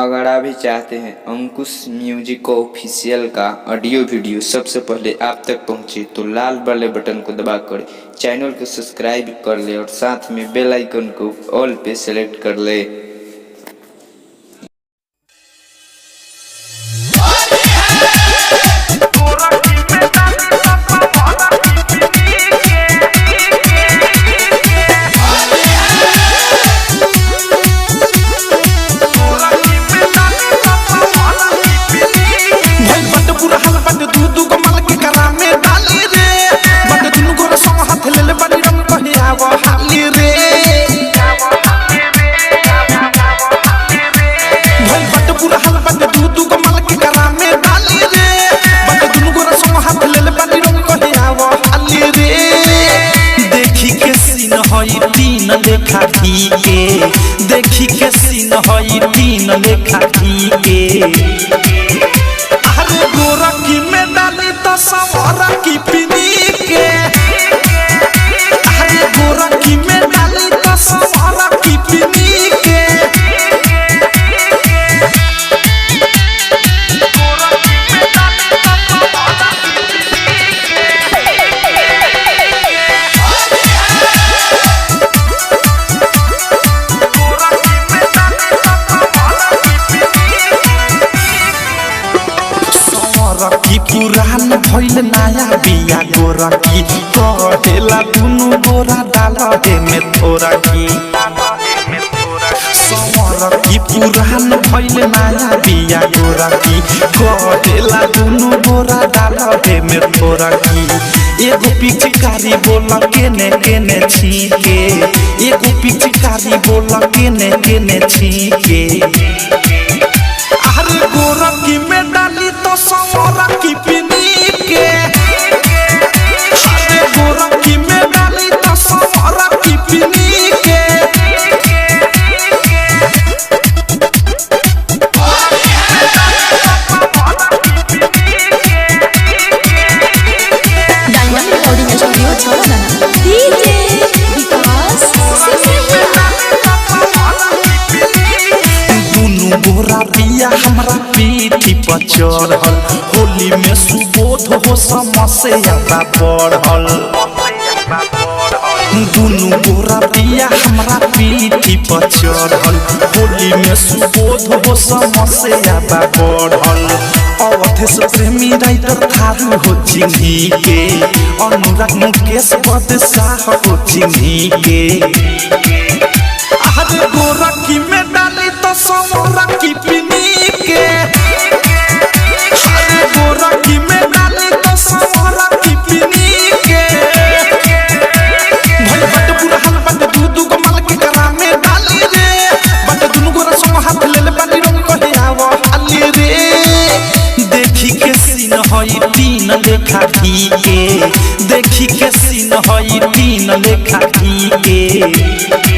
अगर आप भी चाहते हैं अंकुश म्यूजिक ऑफिशियल का ऑडियो वीडियो सबसे पहले आप तक पहुंचे तो लाल वाले बटन को दबाकर चैनल को सब्सक्राइब कर ले और साथ में बेल आइकन को ऑल पे सेलेक्ट कर ले। लेखा के देखी के सीन हई तीन लेखा के अरे गोरा की में डाली तो सवारा की पिनी के अरे गोरा की में डाली तो सवारा की पिनी के की पुरान भइल नया बिया गोरा की कहेला दुनु गोरा डाल दे में थोड़ा की समर की पुरान भइल नया बिया गोरा की कहेला दुनु गोरा डाल दे में थोड़ा की एगो पिचकारी बोला केने केने छीके एगो पिचकारी बोला केने केने छीके अरे गोरा की में डाली तो सवारा की पिनी के अरे गोरा की में डाली तो सवारा की पिनी के डायमंड रिकॉर्डिंग स्टूडियो छोड़ना डीजे विकास दुनु गोरा पिया हमरा पीठी पर चढ़ल होली में सुबोध हो समस्या बढ़ल दुनु गोरा पिया हमरा पीठी पर चढ़ल होली में सुबोध हो समस्या बढ़ल अवधे से प्रेमी राइटर थारू हो चिन्ही के अनुराग मुकेश बदशाह हो चिन्ही के अरे गोरा की में डाली तो सवारा की पिनी के अरे गोरा की में डाली तो सवारा की पिनी के भाई बट पूरा हाल बट दूध को माल के करा में डाली रे बट दुनु गोरा संग हाथ ले ले बाली रंग कहे आवा हाली रे देखी के सीन हई तीन लेखा के देखी के सीन हई तीन लेखा के